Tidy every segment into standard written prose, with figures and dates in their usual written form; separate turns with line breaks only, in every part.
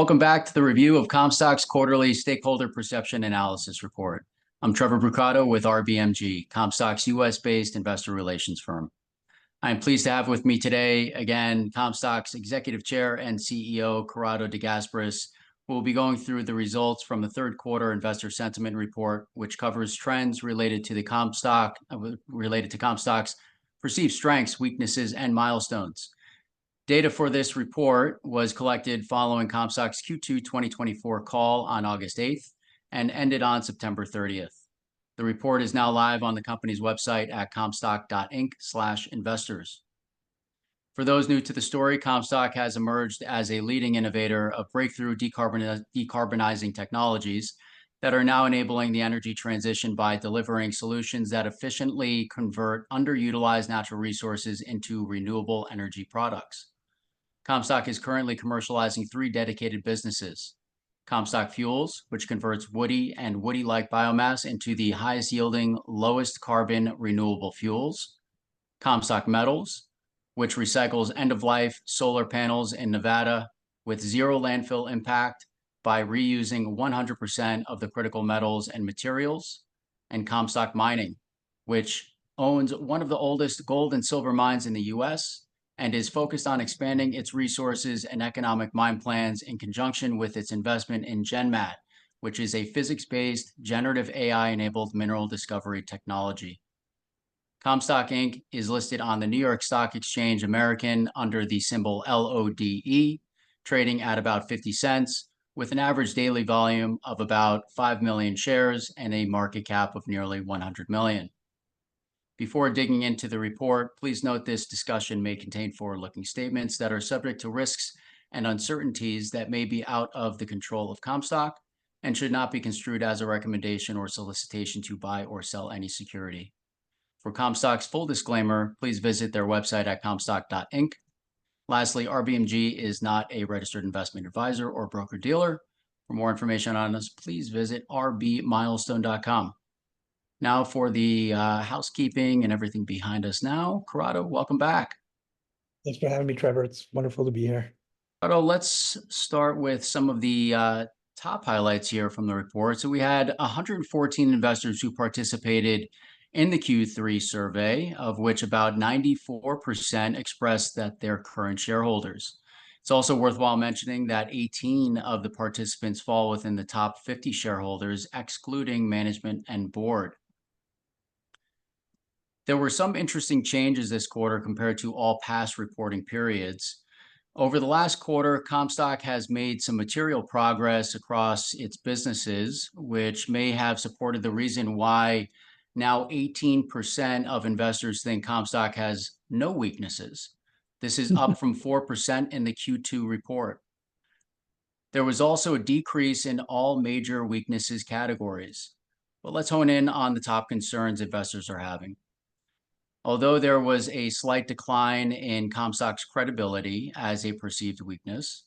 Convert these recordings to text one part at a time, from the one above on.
Welcome back to the review of Comstock's quarterly stakeholder perception analysis report. I'm Trevor Brucato with RBMG, Comstock's US-based investor relations firm. I am pleased to have with me today, again, Comstock's Executive Chair and CEO, Corrado De Gasperis, who will be going through the results from the third quarter investor sentiment report, which covers trends related to Comstock's perceived strengths, weaknesses, and milestones. Data for this report was collected following Comstock's Q2 2024 call on August 8th and ended on September 30th. The report is now live on the company's website at comstock.inc/investors. For those new to the story, Comstock has emerged as a leading innovator of breakthrough decarbonizing technologies that are now enabling the energy transition by delivering solutions that efficiently convert underutilized natural resources into renewable energy products. Comstock is currently commercializing 3 dedicated businesses: Comstock Fuels, which converts woody and woody-like biomass into the highest yielding, lowest carbon renewable fuels; Comstock Metals, which recycles end-of-life solar panels in Nevada with zero landfill impact by reusing 100% of the critical metals and materials; and Comstock Mining, which owns one of the oldest gold and silver mines in the US and is focused on expanding its resources and economic mine plans in conjunction with its investment in GenMat, which is a physics-based, generative AI-enabled mineral discovery technology. Comstock Inc. is listed on the New York Stock Exchange American under the symbol LODE, trading at about 50 cents, with an average daily volume of about 5 million shares and a market cap of nearly 100 million. Before digging into the report, please note this discussion may contain forward-looking statements that are subject to risks and uncertainties that may be out of the control of Comstock and should not be construed as a recommendation or solicitation to buy or sell any security. For Comstock's full disclaimer, please visit their website at comstock.inc. Lastly, RBMG is not a registered investment advisor or broker-dealer. For more information on us, please visit rbmilestone.com. Now for the housekeeping and everything behind us now. Corrado, welcome back.
Thanks for having me, Trevor. It's wonderful to be here.
Corrado, let's start with some of the top highlights here from the report. So we had 114 investors who participated in the Q3 survey, of which about 94% expressed that they're current shareholders. It's also worthwhile mentioning that 18 of the participants fall within the top 50 shareholders, excluding management and board. There were some interesting changes this quarter compared to all past reporting periods. Over the last quarter, Comstock has made some material progress across its businesses, which may have supported the reason why now 18% of investors think Comstock has no weaknesses. This is up from 4% in the Q2 report. There was also a decrease in all major weaknesses categories. But let's hone in on the top concerns investors are having. Although there was a slight decline in Comstock's credibility as a perceived weakness,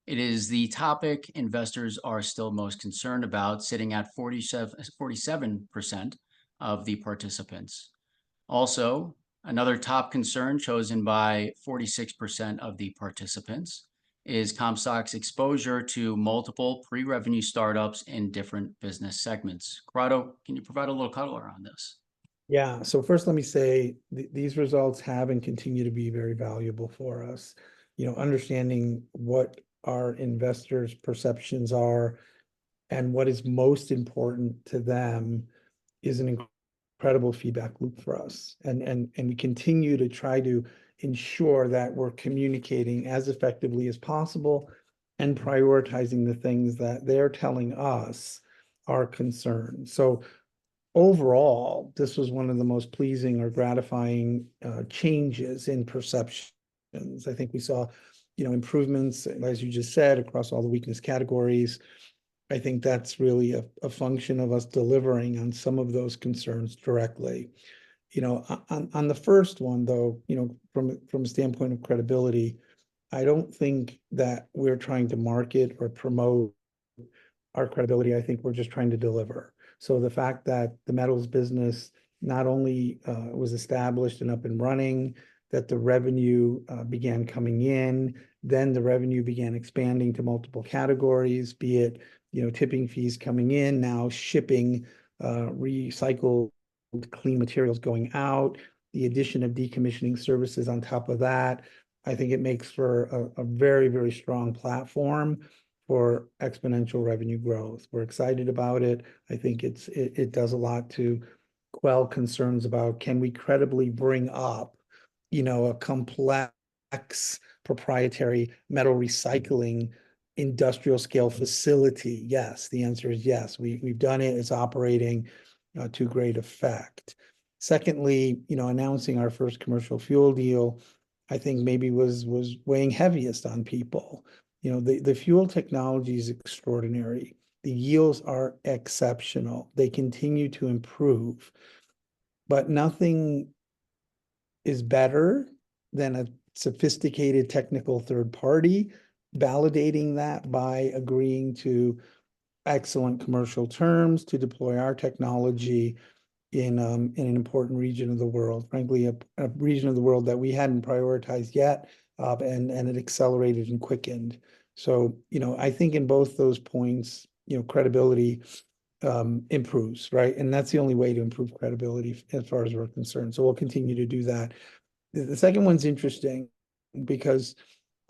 it is the topic investors are still most concerned about, sitting at 47% of the participants. Also, another top concern chosen by 46% of the participants is Comstock's exposure to multiple pre-revenue startups in different business segments. Corrado, can you provide a little color on this?
Yeah, so first let me say these results have and continue to be very valuable for us. Understanding what our investors' perceptions are and what is most important to them is an incredible feedback loop for us. And we continue to try to ensure that we're communicating as effectively as possible and prioritizing the things that they're telling us are concerns. So overall, this was one of the most pleasing or gratifying changes in perceptions. I think we saw, improvements, as you just said, across all the weakness categories. I think that's really a function of us delivering on some of those concerns directly. On the first one, though, from a standpoint of credibility, I don't think that we're trying to market or promote our credibility. I think we're just trying to deliver. So the fact that the metals business not only was established and up and running, that the revenue began coming in. Then the revenue began expanding to multiple categories, be it, tipping fees coming in, now shipping recycled clean materials going out, the addition of decommissioning services on top of that. I think it makes for a very, very strong platform for exponential revenue growth. We're excited about it. I think it does a lot to quell concerns about, can we credibly bring up, a complex proprietary metal recycling industrial scale facility? Yes, the answer is yes. We've done it. It's operating to great effect. Secondly, announcing our first commercial fuel deal, I think maybe was weighing heaviest on people. The fuel technology is extraordinary. The yields are exceptional. They continue to improve, but nothing is better than a sophisticated technical third party validating that by agreeing to excellent commercial terms to deploy our technology in an important region of the world, frankly, a region of the world that we hadn't prioritized yet, and it accelerated and quickened. So, I think in both those points, credibility improves, right? And that's the only way to improve credibility as far as we're concerned. So we'll continue to do that. The second one's interesting because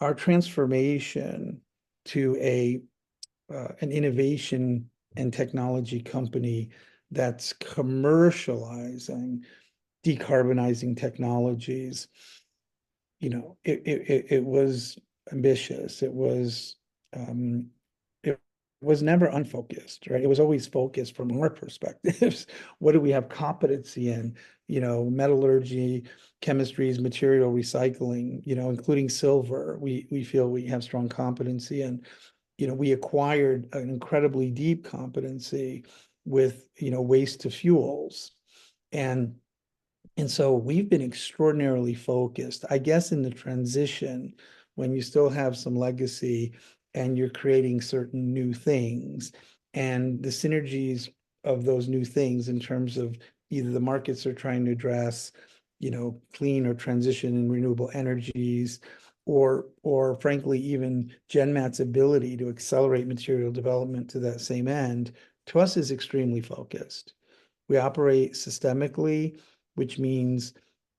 our transformation to an innovation and technology company that's commercializing decarbonizing technologies, it was ambitious. It was never unfocused, right? It was always focused from our perspectives. What do we have competency in? Metallurgy, chemistries, material recycling, including silver. We feel we have strong competency in. We acquired an incredibly deep competency with, waste to fuels. And so we've been extraordinarily focused, I guess, in the transition when you still have some legacy and you're creating certain new things and the synergies of those new things in terms of either the markets are trying to address, clean or transition and renewable energies, or frankly, even GenMat's ability to accelerate material development to that same end, to us is extremely focused. We operate systemically, which means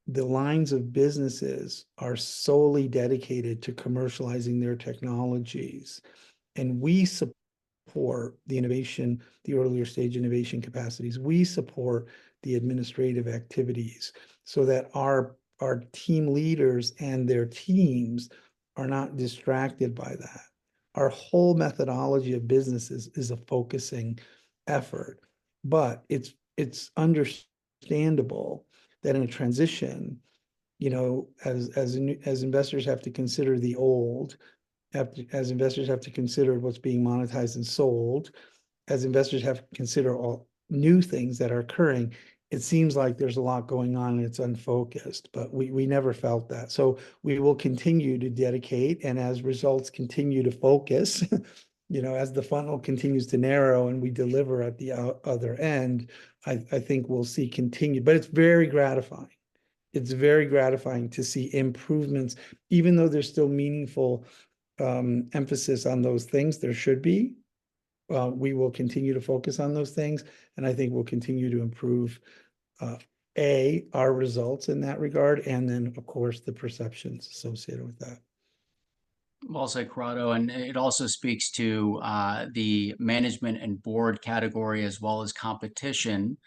the lines of businesses are solely dedicated to commercializing their technologies. And we support the innovation, the earlier stage innovation capacities. We support the administrative activities so that our team leaders and their teams are not distracted by that. Our whole methodology of business is a focusing effort, but it's understandable that in a transition, as investors have to consider the old, as investors have to consider what's being monetized and sold, as investors have to consider all new things that are occurring, it seems like there's a lot going on and it's unfocused, but we never felt that. So we will continue to dedicate, and as results continue to focus, as the funnel continues to narrow and we deliver at the other end, I think we'll see continued, but it's very gratifying. It's very gratifying to see improvements, even though there's still meaningful emphasis on those things. There should be. We will continue to focus on those things, and I think we'll continue to improve our results in that regard, and then, of course, the perceptions associated with that.
Well said, Corrado. And it also speaks to the management and board category, as well as competition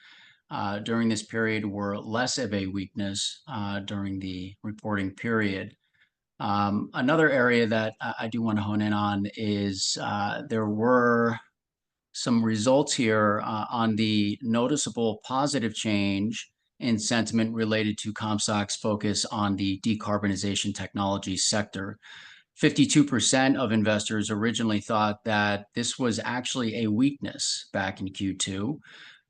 during this period were less of a weakness during the reporting period. Another area that I do want to hone in on is there were some results here on the noticeable positive change in sentiment related to Comstock's focus on the decarbonization technology sector. 52% of investors originally thought that this was actually a weakness back in Q2,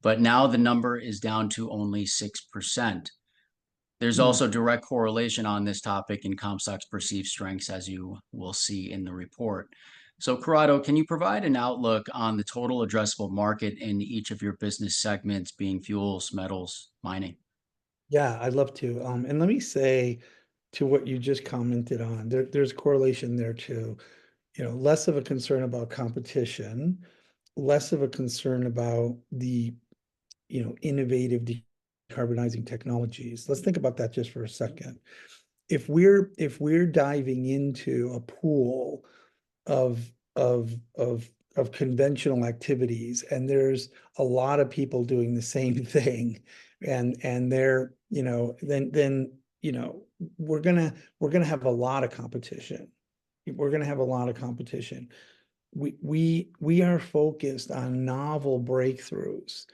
but now the number is down to only 6%. There's also direct correlation on this topic in Comstock's perceived strengths, as you will see in the report. So, Corrado, can you provide an outlook on the total addressable market in each of your business segments, being fuels, metals, mining?
Yeah, I'd love to. And let me say, to what you just commented on. There's correlation there too. Less of a concern about competition, less of a concern about the, innovative decarbonizing technologies. Let's think about that just for a second. If we're diving into a pool of conventional activities, and there's a lot of people doing the same thing, and they're, then we're gonna have a lot of competition. We're gonna have a lot of competition. We are focused on novel breakthroughs.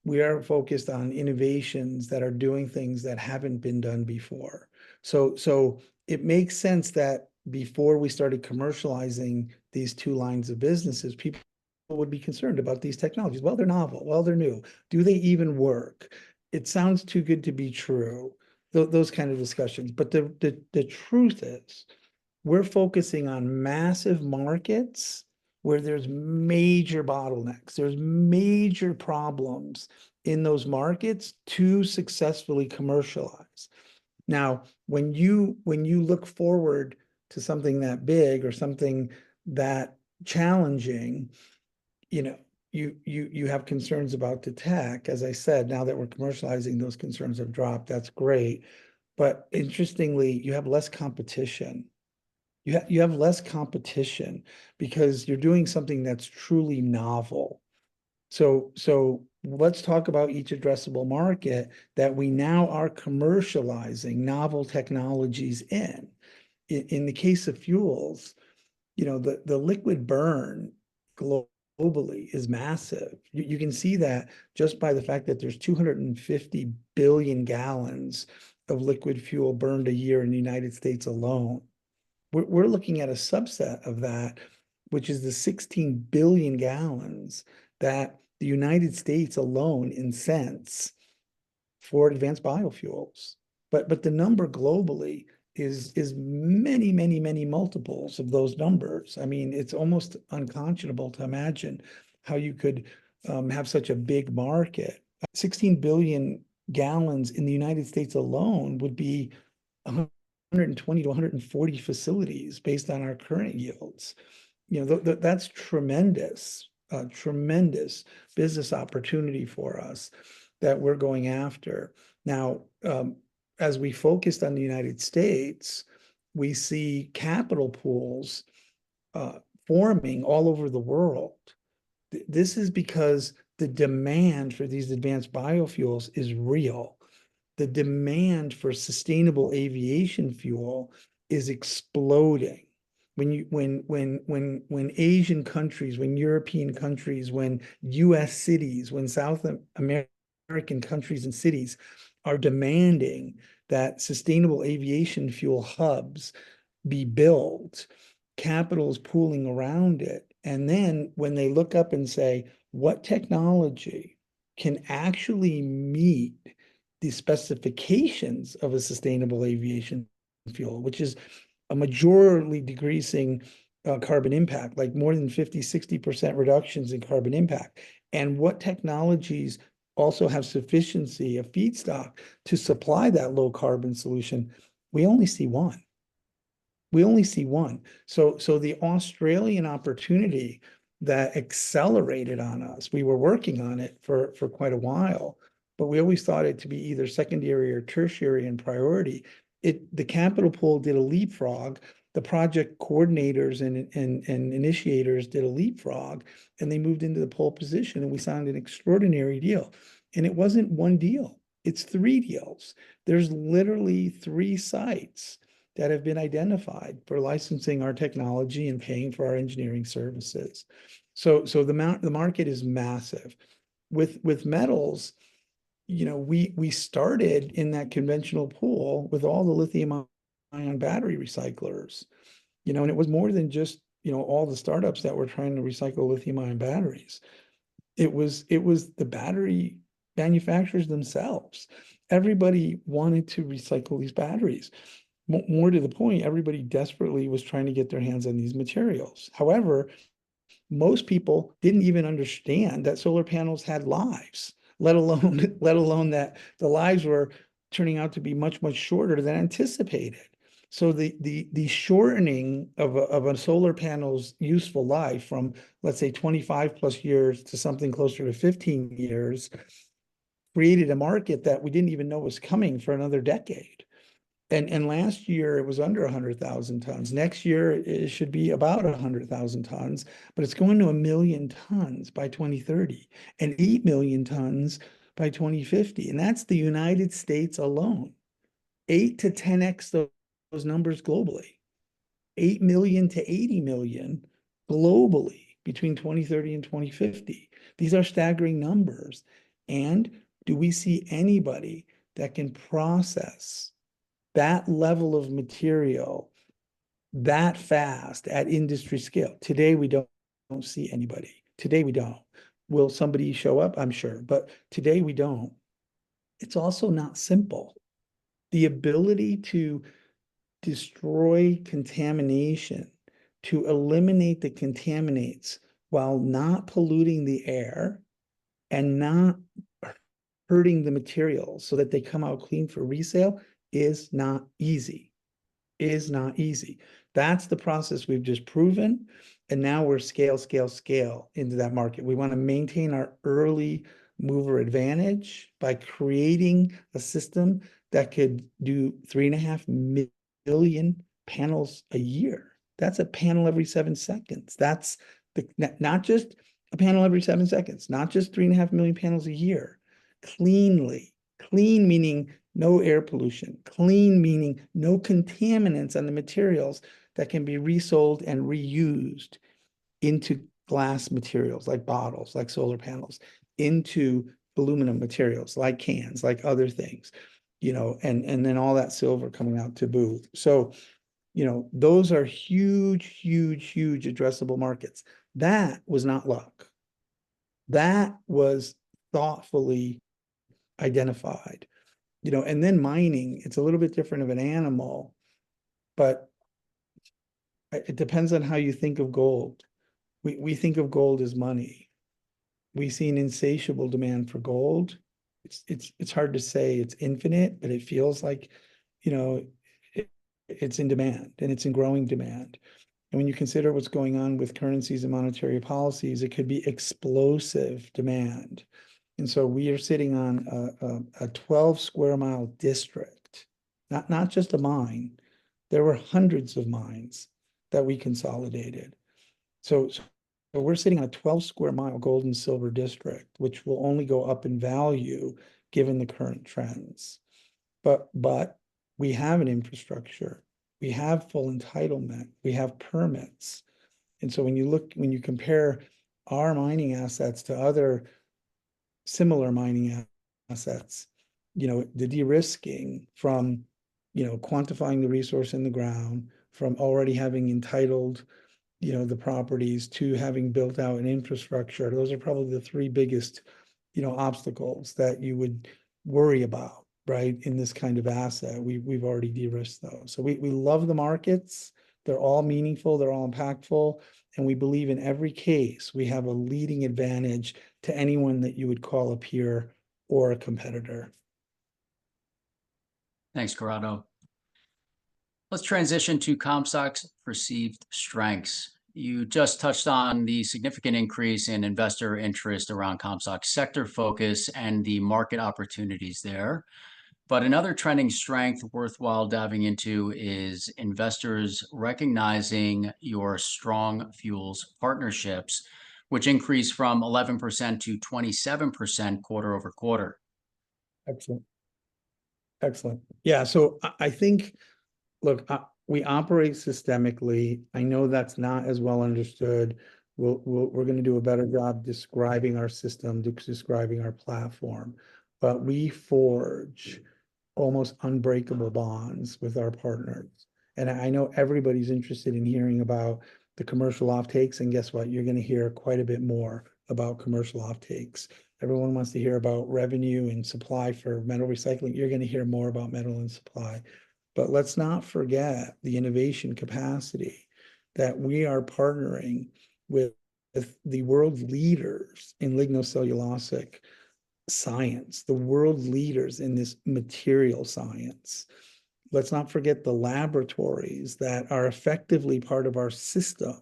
We are focused on innovations that are doing things that haven't been done before. So it makes sense that before we started commercializing these two lines of businesses, people would be concerned about these technologies. Well, they're novel. Well, they're new. Do they even work? It sounds too good to be true. Those kind of discussions. But the truth is, we're focusing on massive markets where there's major bottlenecks, there's major problems in those markets to successfully commercialize. Now, when you look forward to something that big or something that challenging, you have concerns about the tech. As I said, now that we're commercializing, those concerns have dropped. That's great. But interestingly, you have less competition. You have less competition because you're doing something that's truly novel. So let's talk about each addressable market that we now are commercializing novel technologies in. In the case of fuels, the liquid burn globally is massive. You can see that just by the fact that there's 250 billion gallons of liquid fuel burned a year in the United States alone. We're looking at a subset of that, which is the 16 billion gallons that the United States alone incents for advanced biofuels. But the number globally is many, many, many multiples of those numbers. I mean, it's almost unconscionable to imagine how you could have such a big market. 16 billion gallons in the United States alone would be 120 to 140 facilities based on our current yields. That's tremendous, tremendous business opportunity for us that we're going after. Now, as we focused on the United States, we see capital pools forming all over the world. This is because the demand for these advanced biofuels is real. The demand for sustainable aviation fuel is exploding. When Asian countries, when European countries, when US cities, when South American countries and cities are demanding that sustainable aviation fuel hubs be built, capital is pooling around it. And then when they look up and say, what technology can actually meet the specifications of a sustainable aviation fuel, which is a majorly decreasing carbon impact, like more than 50, 60% reductions in carbon impact. And what technologies also have sufficiency of feedstock to supply that low carbon solution? We only see one. We only see one. So the Australian opportunity that accelerated on us, we were working on it for quite a while, but we always thought it to be either secondary or tertiary in priority. The capital pool did a leapfrog. The project coordinators and initiators did a leapfrog, and they moved into the pole position, and we signed an extraordinary deal. And it wasn't one deal. It's 3 deals. There's literally 3 sites that have been identified for licensing our technology and paying for our engineering services. So the market is massive. With metals, we started in that conventional pool with all the lithium ion battery recyclers, and it was more than just, all the startups that were trying to recycle lithium ion batteries. It was the battery manufacturers themselves. Everybody wanted to recycle these batteries. More to the point, everybody desperately was trying to get their hands on these materials. However, most people didn't even understand that solar panels had lives, let alone that the lives were turning out to be much, much shorter than anticipated. So the shortening of a solar panel's useful life from, let's say, 25 plus years to something closer to 15 years created a market that we didn't even know was coming for another decade. And last year it was under 100,000 tons. Next year it should be about 100,000 tons, but it's going to 1 million tons by 2030 and 8 million tons by 2050. And that's the United States alone. 8 to 10x those numbers globally. 8 million to 80 million globally between 2030 and 2050. These are staggering numbers. And do we see anybody that can process that level of material that fast at industry scale? Today, we don't see anybody. Today, we don't. Will somebody show up? I'm sure. But today, we don't. It's also not simple. The ability to destroy contamination, to eliminate the contaminants while not polluting the air and not hurting the materials so that they come out clean for resale is not easy. Is not easy. That's the process we've just proven. And now we're scale into that market. We want to maintain our early mover advantage by creating a system that could do 3.5 million panels a year. That's a panel every 7 seconds. That's not just a panel every 7 seconds, not just 3.5 million panels a year, cleanly. Clean meaning no air pollution. Clean meaning no contaminants on the materials that can be resold and reused into glass materials like bottles, like solar panels, into aluminum materials like cans, like other things, and then all that silver coming out to boot. So, those are huge addressable markets. That was not luck. That was thoughtfully identified. And then mining, it's a little bit different of an animal, but it depends on how you think of gold. We think of gold as money. We see an insatiable demand for gold. It's hard to say it's infinite, but it feels like, it's in demand and it's in growing demand. And when you consider what's going on with currencies and monetary policies, it could be explosive demand. And so we are sitting on a 12 square mile district, not just a mine. There were hundreds of mines that we consolidated. So we're sitting on a 12 square mile gold and silver district, which will only go up in value given the current trends. But we have an infrastructure. We have full entitlement. We have permits. And so when you compare our mining assets to other similar mining assets, the de-risking from, quantifying the resource in the ground, from already having entitled, the properties to having built out an infrastructure. Those are probably the three biggest, obstacles that you would worry about, right? In this kind of asset, we've already de-risked those. So we love the markets. They're all meaningful. They're all impactful. And we believe in every case, we have a leading advantage to anyone that you would call a peer or a competitor.
Thanks, Corrado. Let's transition to Comstock's perceived strengths. You just touched on the significant increase in investor interest around Comstock's sector focus and the market opportunities there. But another trending strength worthwhile diving into is investors recognizing your strong fuels partnerships, which increased from 11% to 27% quarter over quarter.
Excellent. Yeah. So I think, look, we operate systemically. I know that's not as well understood. We're going to do a better job describing our system, describing our platform, but we forge almost unbreakable bonds with our partners. And I know everybody's interested in hearing about the commercial offtakes, and guess what? You're going to hear quite a bit more about commercial offtakes. Everyone wants to hear about revenue and supply for metal recycling. You're going to hear more about metal and supply. But let's not forget the innovation capacity that we are partnering with the world leaders in lignocellulosic science, the world leaders in this material science. let's not forget the laboratories that are effectively part of our system.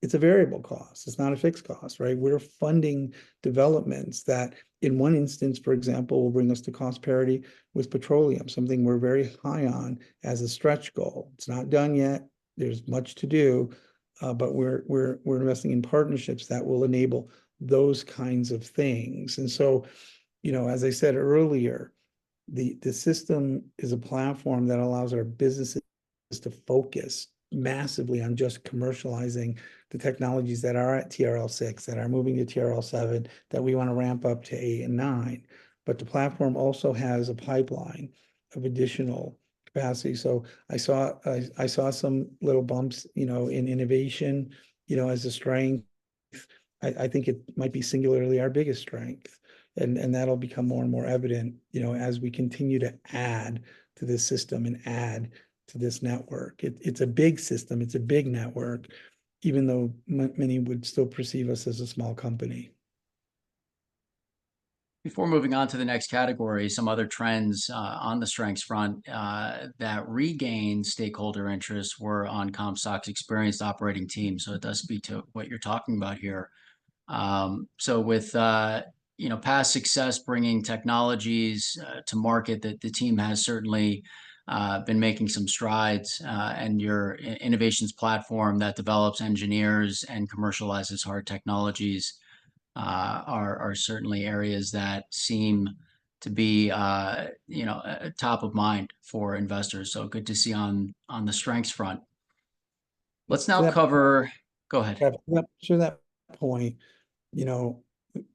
It's a variable cost. It's not a fixed cost, right? We're funding developments that in one instance, for example, will bring us to cost parity with petroleum, something we're very high on as a stretch goal. It's not done yet. There's much to do, but we're investing in partnerships that will enable those kinds of things. And so, as I said earlier, the system is a platform that allows our businesses to focus massively on just commercializing the technologies that are at TRL6, that are moving to TRL7, that we want to ramp up to 8 and 9. But the platform also has a pipeline of additional capacity. So I saw some little bumps, in innovation, as a strength. I think it might be singularly our biggest strength. And that'll become more and more evident, as we continue to add to this system and add to this network. It's a big system, it's a big network, even though many would still perceive us as a small company.
Before moving on to the next category, some other trends on the strengths front that regained stakeholder interest were on Comstock's experienced operating team. So it does speak to what you're talking about here. So with past success bringing technologies to market, that the team has certainly been making some strides, and your innovations platform that develops engineers and commercializes hard technologies are certainly areas that seem to be top of mind for investors. So good to see on the strengths front. Let's now
To that,
cover. Go ahead.
to that point,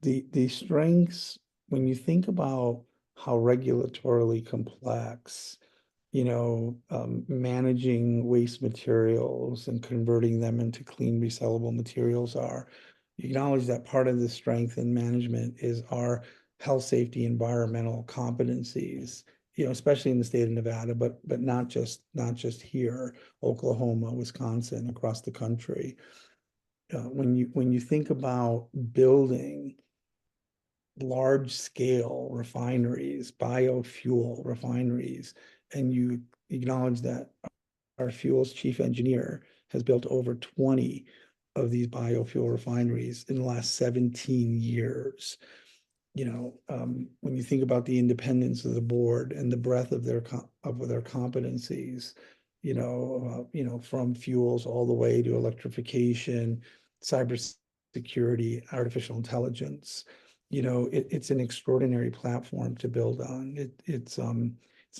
the strengths, when you think about how regulatorily complex, managing waste materials and converting them into clean resellable materials are, you acknowledge that part of the strength in management is our health, safety, environmental competencies, especially in the state of Nevada, but not just here, Oklahoma, Wisconsin, across the country. When you think about building large scale refineries, biofuel refineries, and you acknowledge that our fuels chief engineer has built over 20 of these biofuel refineries in the last 17 years. When you think about the independence of the board and the breadth of their competencies, from fuels all the way to electrification, cybersecurity, artificial intelligence, it's an extraordinary platform to build on. It's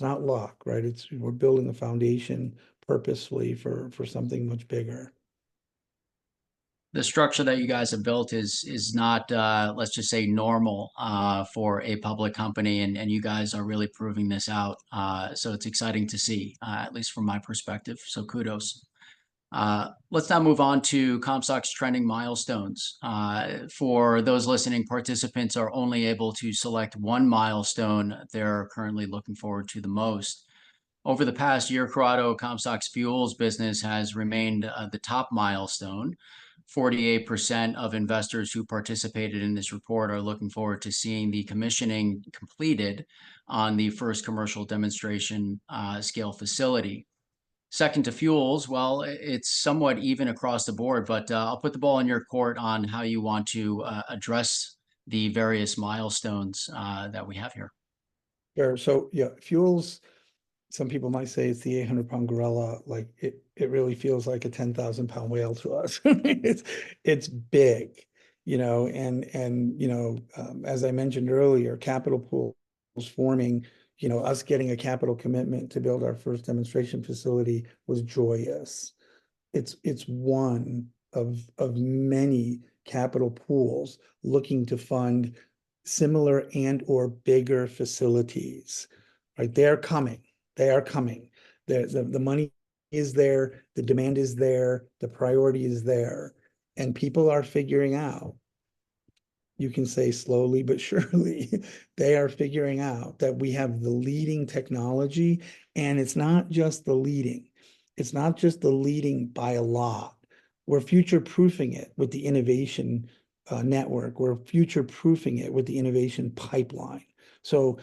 not luck, right? We're building a foundation purposefully for something much bigger.
The structure that you guys have built is not let's just say normal for a public company, and you guys are really proving this out. So it's exciting to see, at least from my perspective. So kudos. Let's now move on to Comstock's trending milestones. For those listening, participants are only able to select one milestone they're currently looking forward to the most. Over the past year, Corrado, Comstock's fuels business has remained the top milestone. 48% of investors who participated in this report are looking forward to seeing the commissioning completed on the first commercial demonstration scale facility. Second to fuels, well, it's somewhat even across the board, but I'll put the ball in your court on how you want to address the various milestones that we have here.
Sure. So yeah, fuels, some people might say it's the 800-pound gorilla. Like it really feels like a 10,000-pound whale to us. It's big, as I mentioned earlier, capital pools forming, us getting a capital commitment to build our first demonstration facility was joyous. It's one of many capital pools looking to fund similar and or bigger facilities, right? They are coming. They are coming. The money is there, the demand is there, the priority is there, and people are figuring out, you can say slowly but surely, they are figuring out that we have the leading technology, and it's not just the leading. It's not just the leading by a lot. We're future-proofing it with the innovation network. We're future-proofing it with the innovation pipeline. So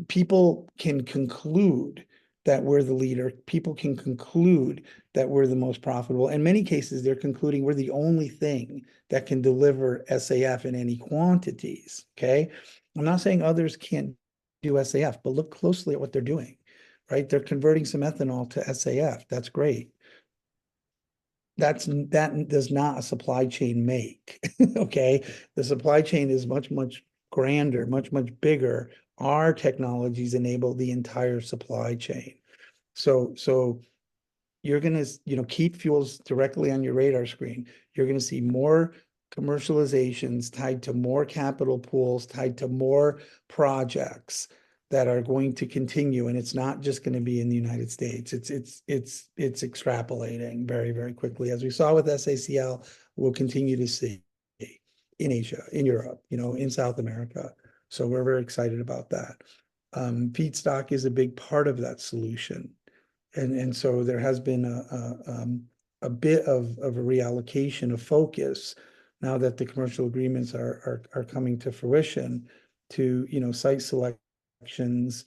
people can conclude that we're the leader. People can conclude that we're the most profitable. In many cases, they're concluding we're the only thing that can deliver SAF in any quantities, okay? I'm not saying others can't do SAF, but look closely at what they're doing, right? They're converting some ethanol to SAF. That's great. That does not a supply chain make, okay? The supply chain is much, much grander, much, much bigger. Our technologies enable the entire supply chain. So you're gonna, keep fuels directly on your radar screen. You're gonna see more commercializations tied to more capital pools, tied to more projects that are going to continue, and it's not just going to be in the United States. It's extrapolating very, very quickly. As we saw with SACL, we'll continue to see in Asia, in Europe, in South America. So we're very excited about that. Feedstock is a big part of that solution. And so there has been a bit of a reallocation of focus now that the commercial agreements are coming to fruition to, site selections,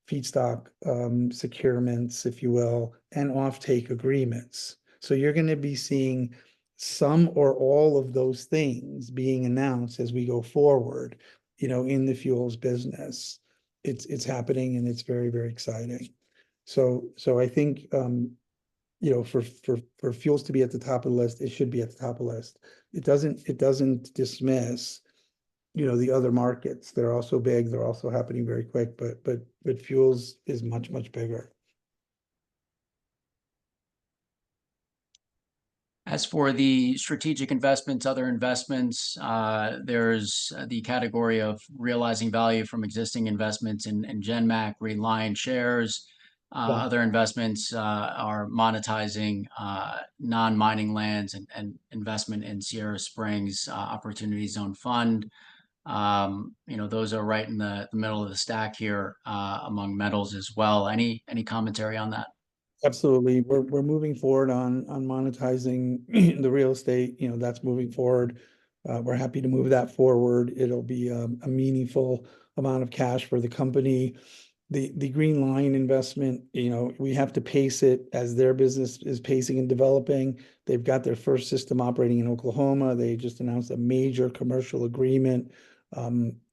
feedstock securements, if you will, and offtake agreements. So you're going to be seeing some or all of those things being announced as we go forward, in the fuels business. It's happening, and it's very, very exciting. So I think, for fuels to be at the top of the list, it should be at the top of the list. It doesn't dismiss, the other markets. They're also big. They're also happening very quick, but fuels is much, much bigger.
As for the strategic investments, other investments, there's the category of realizing value from existing investments in GenMac, Reliant shares.
Yeah.
Other investments are monetizing non-mining lands and investment in Sierra Springs Opportunity Zone Fund. Those are right in the middle of the stack here among metals as well. Any commentary on that?
Absolutely. We're moving forward on monetizing the real estate. That's moving forward. We're happy to move that forward. It'll be a meaningful amount of cash for the company. The Green Line investment, we have to pace it as their business is pacing and developing. They've got their first system operating in Oklahoma. They just announced a major commercial agreement.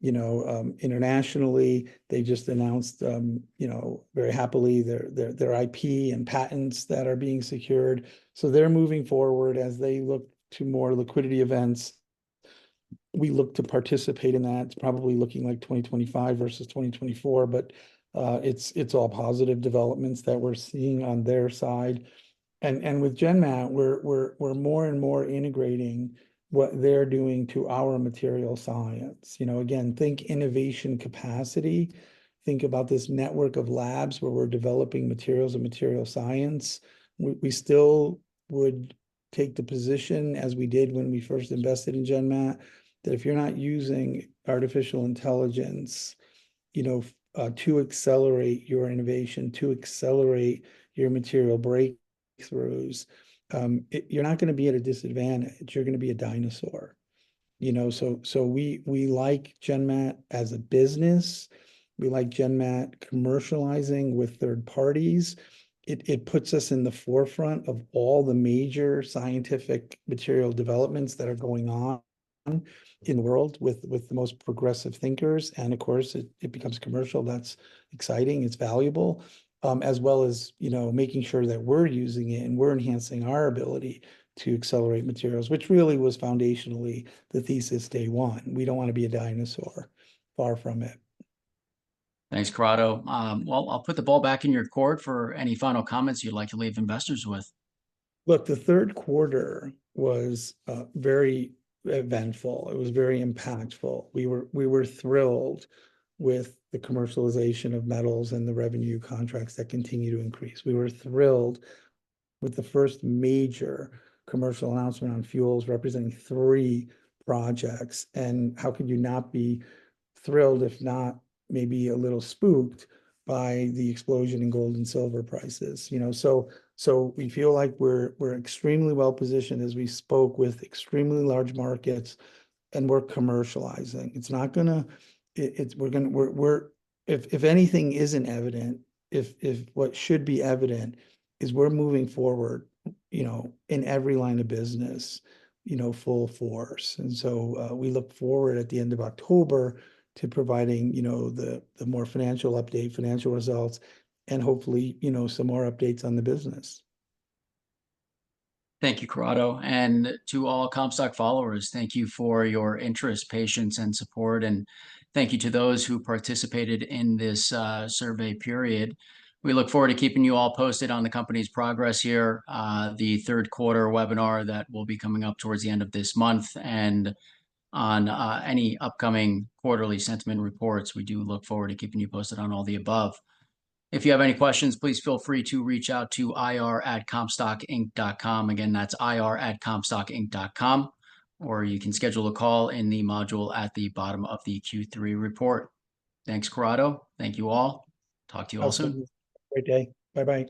Internationally, they just announced, very happily their IP and patents that are being secured. So they're moving forward as they look to more liquidity events. We look to participate in that. It's probably looking like 2025 versus 2024, but it's all positive developments that we're seeing on their side. And with GenMat, we're more and more integrating what they're doing to our material science. Again, think innovation capacity. Think about this network of labs where we're developing materials and material science. We still would take the position, as we did when we first invested in GenMat, that if you're not using artificial intelligence, to accelerate your innovation, to accelerate your material breakthroughs, you're not going to be at a disadvantage. You're going to be a dinosaur. So we like GenMat as a business. We like GenMat commercializing with third parties. It puts us in the forefront of all the major scientific material developments that are going on in the world with the most progressive thinkers. And of course, it becomes commercial. That's exciting. It's valuable. As well as, making sure that we're using it and we're enhancing our ability to accelerate materials, which really was foundationally the thesis day one. We don't want to be a dinosaur. Far from it.
Thanks, Corrado. Well, I'll put the ball back in your court for any final comments you'd like to leave investors with.
Look, the third quarter was very eventful. It was very impactful. We were thrilled with the commercialization of metals and the revenue contracts that continue to increase. We were thrilled with the first major commercial announcement on fuels representing 3 projects. And how could you not be thrilled, if not maybe a little spooked, by the explosion in gold and silver prices? So we feel like we're extremely well positioned, as we spoke, with extremely large markets, and we're commercializing. It's not gonna, we're if anything isn't evident, if what should be evident is we're moving forward, in every line of business, full force. And so we look forward at the end of October to providing, the more financial update, financial results, and hopefully, some more updates on the business.
Thank you, Corrado. And to all Comstock followers, thank you for your interest, patience, and support. And thank you to those who participated in this survey period. We look forward to keeping you all posted on the company's progress here, the third quarter webinar that will be coming up towards the end of this month, and on any upcoming quarterly sentiment reports. We do look forward to keeping you posted on all the above. If you have any questions, please feel free to reach out to ir@comstockinc.com. Again, that's ir@comstockinc.com, or you can schedule a call in the module at the bottom of the Q3 report. Thanks, Corrado. Thank you all. Talk to you all soon.
Great day. Bye-bye.